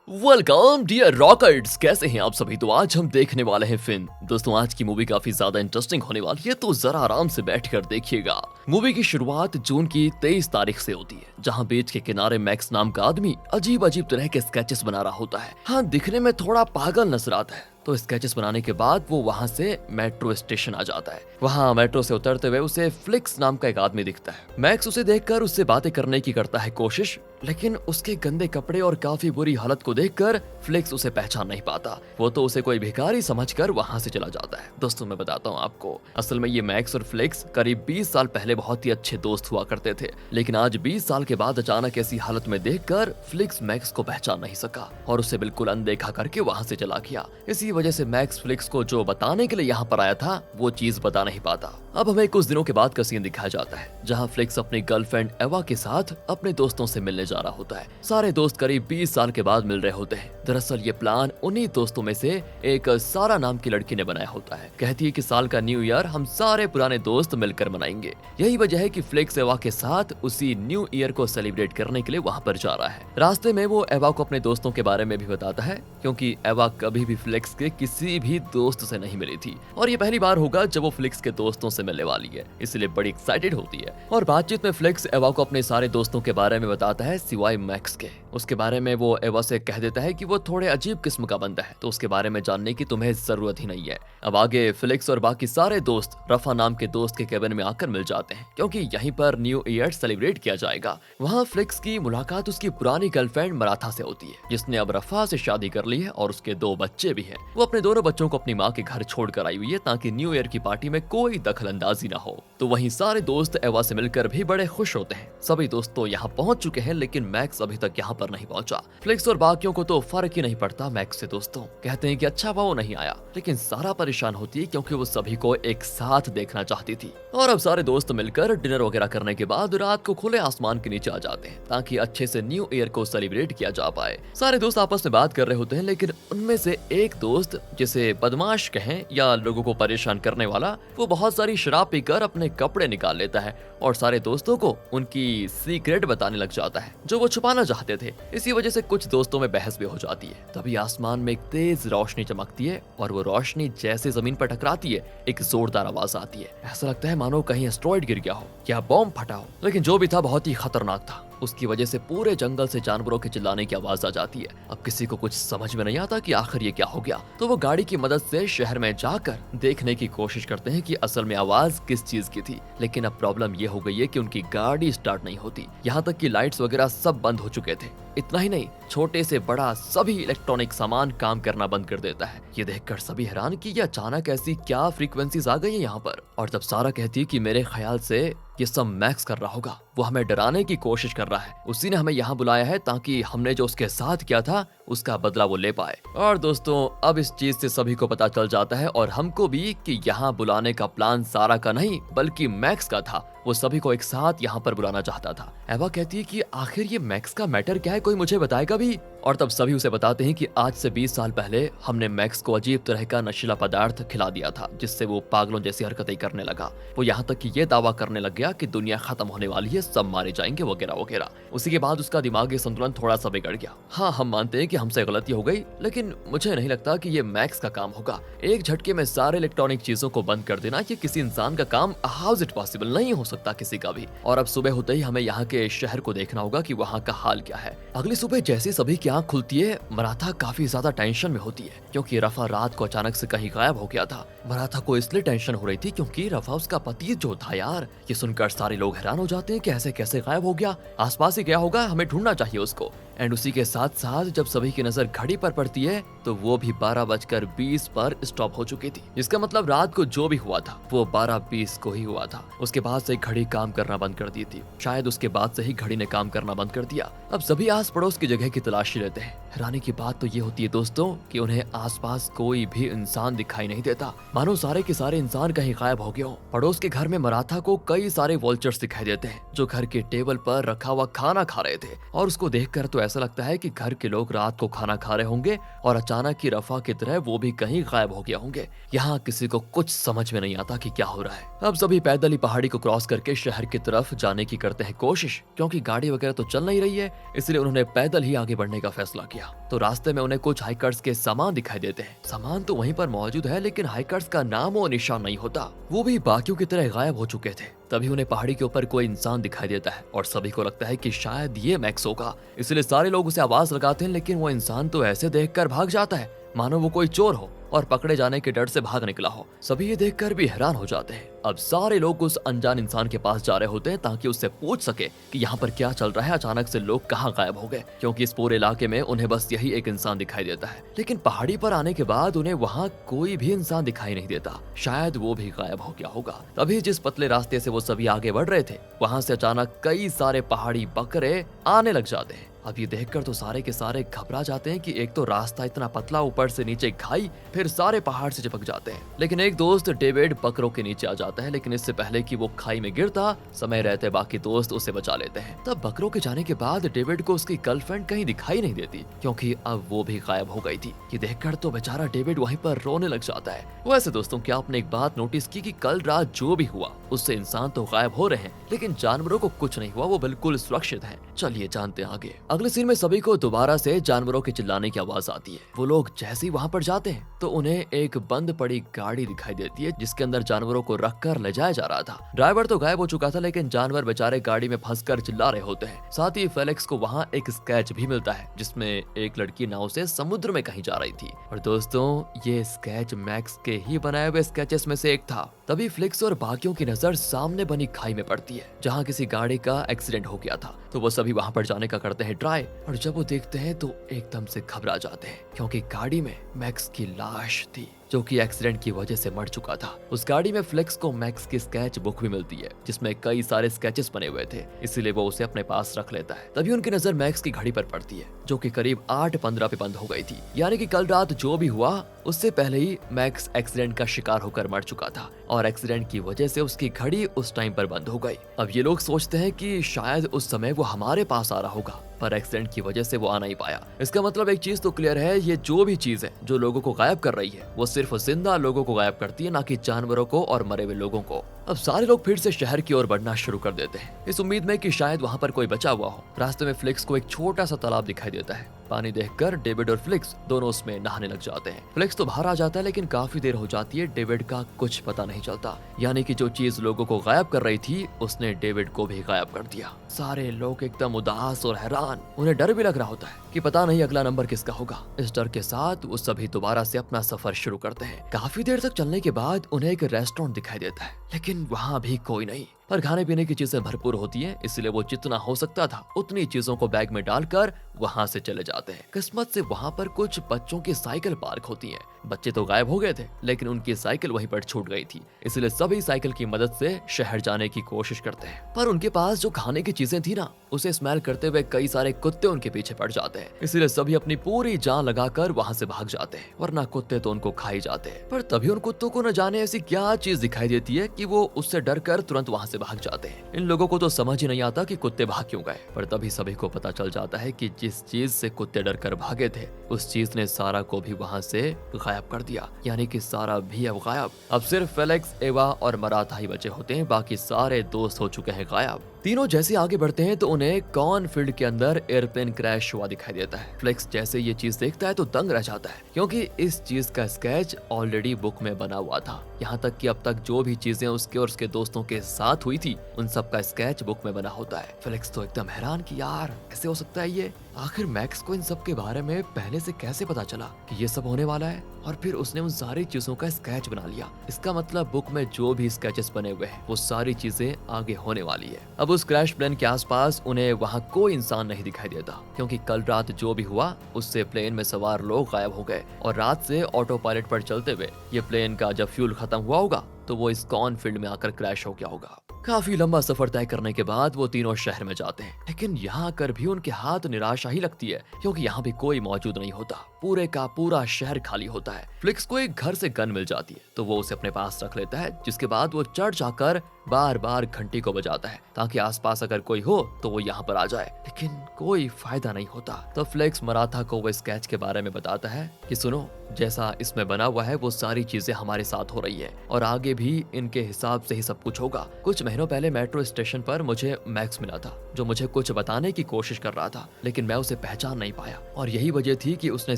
Welcome dear रॉकर्ट्स, कैसे हैं आप सभी। तो आज हम देखने वाले हैं फिल्म। दोस्तों आज की मूवी काफी ज्यादा इंटरेस्टिंग होने वाली है, तो जरा आराम से बैठकर देखिएगा। मूवी की शुरुआत जून की 23 तारीख से होती है, जहां बीच के किनारे मैक्स नाम का आदमी अजीब अजीब तरह के स्केचेस बना रहा होता है। हाँ, दिखने में थोड़ा पागल नजर आता है। तो स्केचेस बनाने के बाद वो वहां से मेट्रो स्टेशन आ जाता है। वहां मेट्रो से उतरते हुए उसे फ्लिक्स नाम का एक आदमी दिखता है। मैक्स उसे देखकर उससे बातें करने की करता है कोशिश, लेकिन उसके गंदे कपड़े और काफी बुरी हालत को देखकर फ्लिक्स उसे पहचान नहीं पाता। वो तो उसे कोई भिखारी समझकर वहां से चला जाता है। दोस्तों मैं बताता हूँ आपको, असल में ये मैक्स और फ्लिक्स करीब 20 साल पहले बहुत ही अच्छे दोस्त हुआ करते थे, लेकिन आज 20 साल के बाद अचानक ऐसी हालत में देखकर फ्लिक्स मैक्स को पहचान नहीं सका और उसे बिल्कुल अनदेखा करके वहां से चला गया। इसी वजह से मैक्स फ्लिक्स को जो बताने के लिए यहाँ पर आया था वो चीज बता नहीं पाता। अब हमें कुछ दिनों के बाद का सीन दिखाया जाता है, जहाँ फ्लिक्स अपनी गर्लफ्रेंड एवा के साथ अपने दोस्तों से मिलने जा रहा होता है। सारे दोस्त करीब 20 साल के बाद मिल रहे होते हैं। दरअसल ये प्लान उन्हीं दोस्तों में से एक सारा नाम की लड़की ने बनाया होता है। कहती है कि साल का न्यू ईयर हम सारे पुराने दोस्त मिलकर मनाएंगे। यही वजह है कि फ्लिक्स एवा के साथ उसी न्यू ईयर को सेलिब्रेट करने के लिए वहाँ पर जा रहा है। रास्ते में वो एवा को अपने दोस्तों के बारे में भी बताता है, क्योंकि एवा कभी भी फ्लिक्स के किसी भी दोस्त से नहीं मिली थी और ये पहली बार होगा जब वो फ्लिक्स के दोस्तों से मिलने वाली है, इसलिए बड़ी एक्साइटेड होती है। और बातचीत में फ्लिक्स एवा को अपने सारे दोस्तों के बारे में बताता है सिवाय मैक्स के। उसके बारे में वो एवा से कह देता है कि वो थोड़े अजीब किस्म का बंदा है, तो उसके बारे में जानने की तुम्हें जरूरत ही नहीं है। अब आगे फ्लिक्स और बाकी सारे दोस्त रफा नाम के दोस्त के केबिन में आकर मिल जाते हैं, क्योंकि यहीं पर न्यू ईयर सेलिब्रेट किया जाएगा। वहाँ फ्लिक्स की मुलाकात उसकी पुरानी गर्लफ्रेंड मराथा से होती है, जिसने अब रफा से शादी कर ली है और उसके 2 बच्चे भी हैं। वो अपने दोनों बच्चों को अपनी माँ के घर छोड़कर आई हुई है, ताकि न्यू ईयर की पार्टी में कोई दखल अंदाजी ना हो। तो वहीं सारे दोस्त एवा से मिलकर भी बड़े खुश होते हैं। सभी दोस्त तो यहाँ पहुंच चुके हैं, लेकिन मैक्स अभी तक यहाँ पर नहीं पहुंचा। फ्लिक्स और बाकियों को तो फर्क ही नहीं पड़ता मैक्स से। दोस्तों कहते हैं कि अच्छा वो नहीं आया, लेकिन सारा परेशान होती है क्योंकि वो सभी को एक साथ देखना चाहती थी। और अब सारे दोस्त मिलकर डिनर वगैरह करने के बाद रात को खुले आसमान के नीचे आ जाते हैं, ताकि अच्छे से न्यू ईयर को सेलिब्रेट किया जा पाए। सारे दोस्त आपस में बात कर रहे होते हैं, लेकिन उनमें से एक दोस्त, जिसे बदमाश कहें या लोगों को परेशान करने वाला, वो बहुत सारी शराब पीकर अपने कपड़े निकाल लेता है और सारे दोस्तों को उनकी सीक्रेट बताने लग जाता है जो वो छुपाना चाहते थे। इसी वजह से कुछ दोस्तों में बहस भी हो जाती है। तभी आसमान में एक तेज रोशनी चमकती है और वो रोशनी जैसे जमीन पर टकराती है, एक जोरदार आवाज आती है। ऐसा लगता है मानो कहीं एस्ट्रॉइड गिर गया हो या बॉम्ब फटा हो, लेकिन जो भी था बहुत ही खतरनाक था। उसकी वजह से पूरे जंगल से जानवरों के चिल्लाने की आवाज आ जाती है। अब किसी को कुछ समझ में नहीं आता कि आखिर ये क्या हो गया, तो वो गाड़ी की मदद से शहर में जाकर देखने की कोशिश करते हैं कि असल में आवाज किस चीज की थी। लेकिन अब प्रॉब्लम ये हो गई है कि उनकी गाड़ी स्टार्ट नहीं होती, यहाँ तक कि लाइट्स वगैरह सब बंद हो चुके थे। इतना ही नहीं, छोटे से बड़ा सभी इलेक्ट्रॉनिक सामान काम करना बंद कर देता है। ये देखकर सभी हैरान कि ये अचानक ऐसी क्या फ्रीक्वेंसीज आ गई है यहाँ पर। और जब सारा कहती है कि मेरे ख्याल से ये सब मैक्स कर रहा होगा, वो हमें डराने की कोशिश कर रहा है, उसी ने हमें यहाँ बुलाया है ताकि हमने जो उसके साथ किया था उसका बदला वो ले पाए। और दोस्तों अब इस चीज से सभी को पता चल जाता है और हमको भी कि यहाँ बुलाने का प्लान सारा का नहीं बल्कि मैक्स का था। वो सभी को एक साथ यहाँ पर बुलाना चाहता था। एवा कहती है कि आखिर ये मैक्स का मैटर क्या है, कोई मुझे बताएगा भी। और तब सभी उसे बताते हैं कि आज से 20 साल पहले हमने मैक्स को अजीब तरह का नशीला पदार्थ खिला दिया था, जिससे वो पागलों जैसी हरकतें करने लगा। वो यहाँ तक कि ये दावा करने लग गया कि दुनिया खत्म होने वाली है, सब मारे जाएंगे वगैरह वगैरह। उसी के बाद उसका दिमागी संतुलन थोड़ा सा बिगड़ गया। हाँ, हम मानते हैं कि हमसे गलती हो गई, लेकिन मुझे नहीं लगता कि ये मैक्स का काम होगा। एक झटके में सारे इलेक्ट्रॉनिक चीजों को बंद कर देना ये किसी इंसान का काम, हाउ इज इट पॉसिबल, नहीं हो सकता किसी का भी। और अब सुबह होते ही हमें यहाँ के शहर को देखना होगा कि वहाँ का हाल क्या है। अगली सुबह जैसे सभी की आंख खुलती है, मराठा काफी ज्यादा टेंशन में होती है, क्योंकि रफा रात को अचानक से कहीं गायब हो गया था। मराठा को इसलिए टेंशन हो रही थी क्योंकि रफा उसका पति जो था यार। ये सुनकर सारे लोग हैरान हो जाते हैं कि ऐसे कैसे गायब हो गया, आसपास ही गया होगा, हमें ढूंढना चाहिए उसको। एंड उसी के साथ साथ जब सभी की नजर घड़ी पर पड़ती है तो वो भी 12:20 पर स्टॉप हो चुकी थी। इसका मतलब रात को जो भी हुआ था वो 12:20 को ही हुआ था। उसके बाद से घड़ी काम करना बंद कर दी थी, शायद उसके बाद से ही घड़ी ने काम करना बंद कर दिया। अब सभी आस पड़ोस की जगह की तलाशी लेते हैं। हैरानी की बात तो ये होती है दोस्तों कि उन्हें आसपास कोई भी इंसान दिखाई नहीं देता, मानो सारे के सारे इंसान कहीं गायब हो गए हो। पड़ोस के घर में मराठा को कई सारे वॉल्चर्स दिखाई देते हैं जो घर के टेबल पर रखा हुआ खाना खा रहे थे, और उसको देखकर तो ऐसा लगता है कि घर के लोग रात को खाना खा रहे होंगे और अचानक ही रफा की तरह वो भी कहीं गायब हो गया होंगे। यहाँ किसी को कुछ समझ में नहीं आता कि क्या हो रहा है। अब सभी पैदल ही पहाड़ी को क्रॉस करके शहर की तरफ जाने की करते हैं कोशिश, क्योंकि गाड़ी वगैरह तो चल नहीं रही है, इसलिए उन्होंने पैदल ही आगे बढ़ने का फैसला किया। तो रास्ते में उन्हें कुछ हाइकर्स के सामान दिखाई देते हैं। सामान तो वहीं पर मौजूद है, लेकिन हाइकर्स का नाम और निशान नहीं होता। वो भी बाकियों की तरह गायब हो चुके थे। तभी उन्हें पहाड़ी के ऊपर कोई इंसान दिखाई देता है और सभी को लगता है कि शायद ये मैक्स होगा, इसलिए सारे लोग उसे आवाज लगाते हैं। लेकिन वो इंसान तो ऐसे देखकर भाग जाता है मानो वो कोई चोर हो और पकड़े जाने के डर से भाग निकला हो। सभी ये देखकर भी हैरान हो जाते हैं। अब सारे लोग उस अनजान इंसान के पास जा रहे होते हैं ताकि उससे पूछ सके कि यहाँ पर क्या चल रहा है, अचानक से लोग कहाँ गायब हो गए, क्योंकि इस पूरे इलाके में उन्हें बस यही एक इंसान दिखाई देता है। लेकिन पहाड़ी पर आने के बाद उन्हें वहाँ कोई भी इंसान दिखाई नहीं देता, शायद वो भी गायब हो गया होगा। तभी जिस पतले रास्ते से वो सभी आगे बढ़ रहे थे, वहाँ से अचानक कई सारे पहाड़ी बकरे आने लग जाते हैं। अब ये देखकर तो सारे के सारे घबरा जाते हैं कि एक तो रास्ता इतना पतला, ऊपर से नीचे खाई, फिर सारे पहाड़ से चिपक जाते हैं। लेकिन एक दोस्त डेविड बकरों के नीचे आ जाता है, लेकिन इससे पहले कि वो खाई में गिरता, समय रहते बाकी दोस्त उसे बचा लेते हैं। तब बकरों के जाने के बाद डेविड को उसकी गर्लफ्रेंड कहीं दिखाई नहीं देती, क्योंकि अब वो भी गायब हो गई थी। ये देखकर तो बेचारा डेविड वहीं पर रोने लग जाता है। वैसे दोस्तों, क्या आपने एक बात नोटिस की कि कल रात जो भी हुआ उससे इंसान तो गायब हो रहे हैं, लेकिन जानवरों को कुछ नहीं हुआ, वो बिल्कुल सुरक्षित हैं। चलिए जानते हैं आगे। अगले सीन में सभी को दोबारा से जानवरों के चिल्लाने की आवाज आती है। वो लोग जैसे ही वहाँ पर जाते हैं तो उन्हें एक बंद पड़ी गाड़ी दिखाई देती है, जिसके अंदर जानवरों को रखकर ले जाया जा रहा था। ड्राइवर तो गायब हो चुका था, लेकिन जानवर बेचारे गाड़ी में फंसकर चिल्ला रहे होते हैं। साथ ही फेलिक्स को वहाँ एक स्केच भी मिलता है, जिसमें एक लड़की नाव से समुद्र में कहीं जा रही थी। और दोस्तों, ये स्केच मैक्स के ही बनाए हुए स्केचेस में से एक था। तभी फ्लिक्स और बाकियों की नजर सामने बनी खाई में पड़ती है, जहाँ किसी गाड़ी का एक्सीडेंट हो गया था। तो वो सभी वहाँ पर जाने का करते हैं ट्राई, और जब वो देखते हैं तो एकदम से घबरा जाते हैं, क्योंकि गाड़ी में मैक्स की लाश थी, जो कि एक्सीडेंट की वजह से मर चुका था। उस गाड़ी में फ्लेक्स को मैक्स की स्केच बुक भी मिलती है, जिसमें कई सारे स्केचेस बने हुए थे, इसीलिए वो उसे अपने पास रख लेता है। तभी उनकी नजर मैक्स की घड़ी पर पड़ती है, जो कि करीब 8:15 पे बंद हो गई थी। यानी कि कल रात जो भी हुआ उससे पहले ही मैक्स एक्सीडेंट का शिकार होकर मर चुका था, और एक्सीडेंट की वजह से उसकी घड़ी उस टाइम पर बंद हो गई। अब ये लोग सोचते हैं कि शायद उस समय वो हमारे पास आ रहा होगा, पर एक्सीडेंट की वजह से वो आ नहीं पाया। इसका मतलब एक चीज तो क्लियर है, ये जो भी चीज है जो लोगों को गायब कर रही है, वो सिर्फ जिंदा लोगों को गायब करती है, ना कि जानवरों को और मरे हुए लोगों को। अब सारे लोग फिर से शहर की ओर बढ़ना शुरू कर देते हैं, इस उम्मीद में कि शायद वहाँ पर कोई बचा हुआ हो। रास्ते में फ्लिक्स को एक छोटा सा तालाब दिखाई देता है। पानी देखकर डेविड और फ्लिक्स दोनों उसमें नहाने लग जाते हैं। फ्लिक्स तो बाहर आ जाता है, लेकिन काफी देर हो जाती है, डेविड का कुछ पता नहीं चलता। यानी कि जो चीज लोगों को गायब कर रही थी, उसने डेविड को भी गायब कर दिया। सारे लोग एकदम उदास और हैरान, उन्हें डर भी लग रहा होता है कि पता नहीं अगला नंबर किसका होगा। इस डर के साथ वो सभी दोबारा से अपना सफर शुरू करते हैं। काफी देर तक चलने के बाद उन्हें एक रेस्टोरेंट दिखाई देता है, लेकिन वहाँ भी कोई नहीं। पर खाने पीने की चीजें भरपूर होती हैं, इसलिए वो जितना हो सकता था उतनी चीजों को बैग में डालकर वहां से चले जाते हैं। किस्मत से वहां पर कुछ बच्चों की साइकिल पार्क होती हैं। बच्चे तो गायब हो गए थे, लेकिन उनकी साइकिल वहीं पर छूट गई थी, इसलिए सभी साइकिल की मदद से शहर जाने की कोशिश करते हैं। पर उनके पास जो खाने की चीजें थी ना, उसे स्मेल करते हुए कई सारे कुत्ते उनके पीछे पड़ जाते हैं, इसलिए सभी अपनी पूरी जान लगाकर वहां से भाग जाते हैं, वरना कुत्ते तो उनको खा ही जाते हैं। पर तभी उन कुत्तों को न जाने ऐसी क्या चीज दिखाई देती है कि वो उससे डर कर तुरंत वहां से भाग जाते हैं। इन लोगों को तो समझ ही नहीं आता कि कुत्ते भाग क्यों गए। पर तभी सभी को पता चल जाता है कि जिस चीज से कुत्ते डर कर भागे थे, उस चीज ने सारा को भी वहां से गायब कर दिया। यानी कि सारा भी अब गायब। अब सिर्फ फेलिक्स, एवा और मराथा ही बचे होते हैं, बाकी सारे दोस्त हो चुके हैं गायब। तीनों जैसे आगे बढ़ते हैं तो उन्हें कॉर्नफील्ड के अंदर एयरप्लेन क्रैश हुआ दिखाई देता है। फ्लेक्स जैसे ये चीज देखता है तो दंग रह जाता है, क्योंकि इस चीज का स्केच ऑलरेडी बुक में बना हुआ था। यहाँ तक कि अब तक जो भी चीजें उसके और उसके दोस्तों के साथ हुई थी, उन सब का स्केच बुक में बना होता है। फ्लेक्स तो एकदम हैरान कि यार कैसे हो सकता है ये, आखिर मैक्स को इन सब के बारे में पहले से कैसे पता चला कि ये सब होने वाला है, और फिर उसने उन सारी चीजों का स्केच बना लिया। इसका मतलब बुक में जो भी स्केचेस बने हुए हैं, वो सारी चीजें आगे होने वाली है। अब उस क्रैश प्लेन के आसपास उन्हें वहाँ कोई इंसान नहीं दिखाई देता, क्योंकि कल रात जो भी हुआ उससे प्लेन में सवार लोग गायब हो गए, और रात से ऑटो पायलट पर चलते हुए ये प्लेन का जब फ्यूल खत्म हुआ होगा तो वो इस कॉर्नफील्ड में आकर क्रैश हो गया होगा। काफी लंबा सफर तय करने के बाद वो तीनों शहर में जाते हैं, लेकिन यहाँ आकर भी उनके हाथ निराशा ही लगती है, क्योंकि यहाँ भी कोई मौजूद नहीं होता। पूरे का पूरा शहर खाली होता है। फ्लिक्स को एक घर से गन मिल जाती है, तो वो उसे अपने पास रख लेता है, जिसके बाद वो चढ़ जाकर बार बार घंटी को बजाता है ताकि आसपास अगर कोई हो तो वो यहाँ पर आ जाए, लेकिन कोई फायदा नहीं होता। तो फ्लेक्स मराठा को वो स्केच के बारे में बताता है कि सुनो, जैसा इसमें बना हुआ है वो सारी चीजें हमारे साथ हो रही है और आगे भी इनके हिसाब से ही सब कुछ होगा। कुछ महीनों पहले मेट्रो स्टेशन पर मुझे मैक्स मिला था जो मुझे कुछ बताने की कोशिश कर रहा था, लेकिन मैं उसे पहचान नहीं पाया और यही वजह थी कि उसने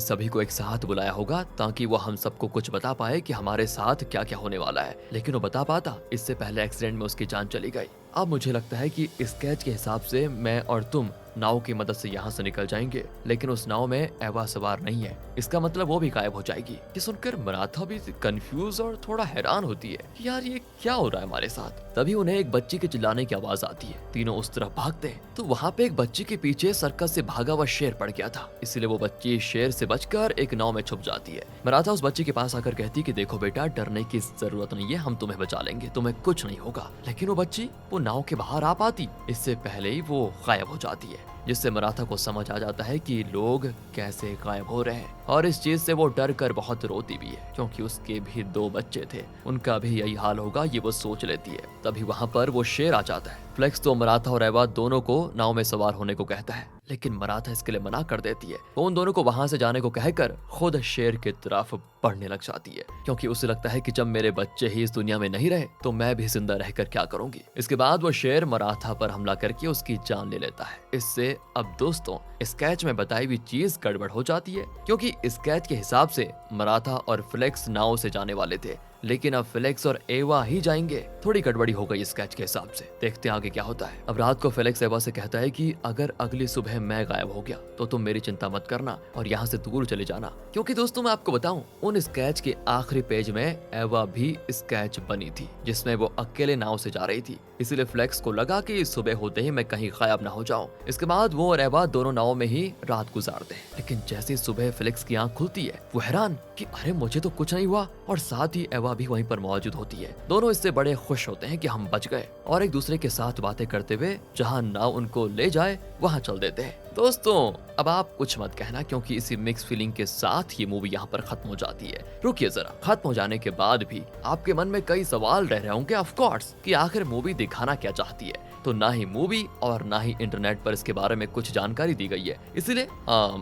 सभी को एक साथ बुलाया होगा ताकि वो हम सबको कुछ बता पाए कि हमारे साथ क्या क्या होने वाला है। लेकिन वो बता पाता इससे पहले एक्सीडेंट में उसकी जान चली गई। अब मुझे लगता है कि स्केच के हिसाब से मैं और तुम नाव की मदद से यहाँ से निकल जाएंगे, लेकिन उस नाव में एवा सवार नहीं है। इसका मतलब वो भी गायब हो जाएगी। ये सुनकर मराठा भी कंफ्यूज और थोड़ा हैरान होती है, यार ये क्या हो रहा है हमारे साथ। तभी उन्हें एक बच्ची के चिल्लाने की आवाज आती है। तीनों उस तरफ भागते हैं तो वहाँ पे एक बच्ची के पीछे सर्कस से भागा हुआ शेर पड़ गया था, इसलिए वो बच्ची शेर से बचकर एक नाव में छुप जाती है। मराठा उस बच्ची के पास आकर कहती कि देखो बेटा, डरने की जरूरत नहीं है, हम तुम्हें बचा लेंगे, तुम्हें कुछ नहीं होगा। लेकिन वो बच्ची वो नाव के बाहर आ पाती इससे पहले ही वो गायब हो जाती है, जिससे मराठा को समझ आ जाता है कि लोग कैसे गायब हो रहे हैं और इस चीज से वो डर कर बहुत रोती भी है क्योंकि उसके भी 2 बच्चे थे, उनका भी यही हाल होगा ये वो सोच लेती है। तभी वहाँ पर वो शेर आ जाता है। फ्लेक्स तो मराठा और एवा दोनों को नाव में सवार होने को कहता है, लेकिन मराठा इसके लिए मना कर देती है। वो उन दोनों को वहां से जाने को कहकर खुद शेर की तरफ बढ़ने लग जाती है क्योंकि उसे लगता है कि जब मेरे बच्चे ही इस दुनिया में नहीं रहे तो मैं भी जिंदा रहकर क्या करूंगी। इसके बाद वो शेर मराठा पर हमला करके उसकी जान ले लेता है। इससे अब दोस्तों स्केच में बताई हुई चीज गड़बड़ हो जाती है क्योंकि स्केच के हिसाब से मराठा और फ्लेक्स नाव से जाने वाले थे, लेकिन अब फेलिक्स और एवा ही जाएंगे। थोड़ी गड़बड़ी हो गई स्केच के हिसाब से। देखते हैं आगे क्या होता है। अब रात को फेलिक्स एवा से कहता है कि अगर अगली सुबह मैं गायब हो गया तो तुम मेरी चिंता मत करना और यहाँ से दूर चले जाना, क्योंकि दोस्तों मैं आपको बताऊं उन स्केच के आखिरी पेज में एवा भी स्केच बनी थी जिसमें वो अकेले नाव से जा रही थी। इसीलिए फ्लेक्स को लगा कि सुबह होते ही मैं कहीं गायब ना हो जाऊं। इसके बाद वो और एवा दोनों नाव में ही रात गुजारते हैं। लेकिन जैसे सुबह फेलिक्स की आंख खुलती है वो हैरान कि अरे मुझे तो कुछ नहीं हुआ, और साथ ही एवा भी वहीं पर मौजूद होती है। दोनों इससे बड़े खुश होते हैं कि हम बच गए और एक दूसरे के साथ बातें करते हुए जहां नाव उनको ले जाए वहां चल देते हैं। दोस्तों अब आप कुछ मत कहना क्योंकि इसी मिक्स फीलिंग के साथ ये मूवी यहाँ पर खत्म हो जाती है। रुकिए जरा, खत्म हो जाने के बाद भी आपके मन में कई सवाल रह रहे होंगे ऑफ कोर्स कि आखिर मूवी दिखाना क्या चाहती है। तो ना ही मूवी और ना ही इंटरनेट पर इसके बारे में कुछ जानकारी दी गई है, इसलिए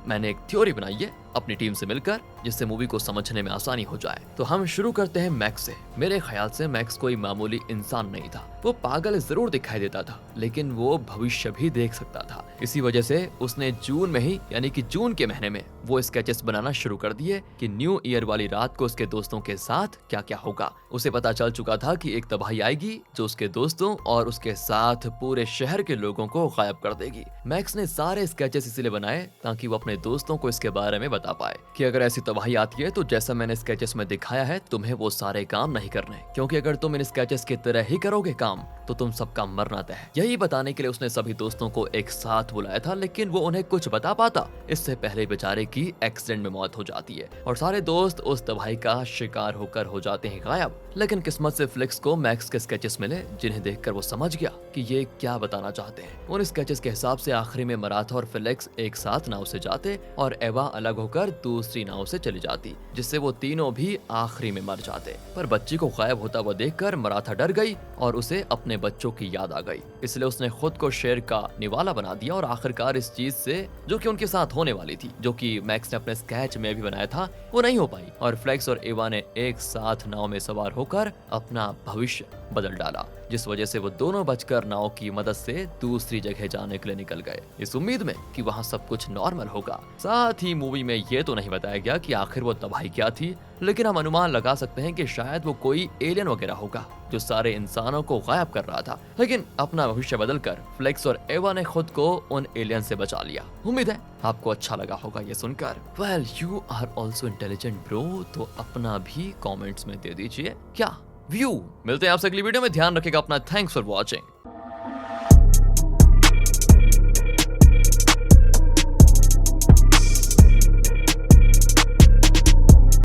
मैंने एक थ्योरी बनाई है अपनी टीम से मिलकर जिससे मूवी को समझने में आसानी हो जाए। तो हम शुरू करते हैं मैक्स से। मेरे ख्याल से मैक्स कोई मामूली इंसान नहीं था। वो पागल जरूर दिखाई देता था लेकिन वो भविष्य भी देख सकता था। इसी वजह से उसने जून में ही यानी कि जून के महीने में वो स्केचेस बनाना शुरू कर दिए कि न्यू ईयर वाली रात को उसके दोस्तों के साथ क्या क्या होगा। उसे पता चल चुका था कि एक तबाही आएगी जो उसके दोस्तों और उसके साथ पूरे शहर के लोगों को गायब कर देगी। मैक्स ने सारे स्केचेस इसलिए बनाए ताकि वो अपने दोस्तों को इसके बारे में बता पाए कि अगर ऐसी तबाही आती है तो जैसा मैंने स्केचेस में दिखाया है तुम्हें वो सारे काम नहीं करने, क्योंकि अगर तुम इन स्केचेस की तरह ही करोगे काम तो तुम सबका मरना तय है। यही बताने के लिए उसने सभी दोस्तों को एक साथ बुलाया था, लेकिन वो उन्हें कुछ बता पाता इससे पहले बेचारे की एक्सीडेंट में मौत हो जाती है और सारे दोस्त उस तबाही का शिकार होकर हो जाते हैं गायब। लेकिन किस्मत से फ्लिक्स को मैक्स के स्केचेस मिले जिन्हें देखकर वो समझ गया कि ये क्या बताना चाहते हैं। उन स्केचेस के हिसाब से आखिरी में मराठा और फ्लिक्स एक साथ नाव से जाते और एवा अलग होकर दूसरी नाव से चली जाती, जिससे वो तीनों भी आखिरी में मर जाते। पर बच्ची को गायब होता हुआ देखकर मराठा डर गई और उसे अपने बच्चों की याद आ गई, इसलिए उसने खुद को शेर का निवाला बना दिया और आखिरकार इस चीज से जो कि उनके साथ होने वाली थी, जो कि मैक्स ने अपने स्केच में भी बनाया था, वो नहीं हो पाई और फ्लेक्स और एवा ने एक साथ नाव में सवार होकर अपना भविष्य बदल डाला, जिस वजह से वो दोनों बचकर नाव की मदद से दूसरी जगह जाने के लिए निकल गए इस उम्मीद में कि वहाँ सब कुछ नॉर्मल होगा। साथ ही मूवी में ये तो नहीं बताया गया कि आखिर वो तबाही क्या थी, लेकिन हम अनुमान लगा सकते हैं कि शायद वो कोई एलियन वगैरह होगा जो सारे इंसानों को गायब कर रहा था। लेकिन अपना भविष्य बदलकर फ्लेक्स और एवा ने खुद को उन एलियन से बचा लिया। उम्मीद है आपको अच्छा लगा होगा ये सुनकर। Well you are also intelligent bro, तो अपना भी कॉमेंट्स में दे दीजिए क्या व्यू। मिलते हैं आपसे अगली वीडियो में, ध्यान रखिएगा अपना। Thanks for watching.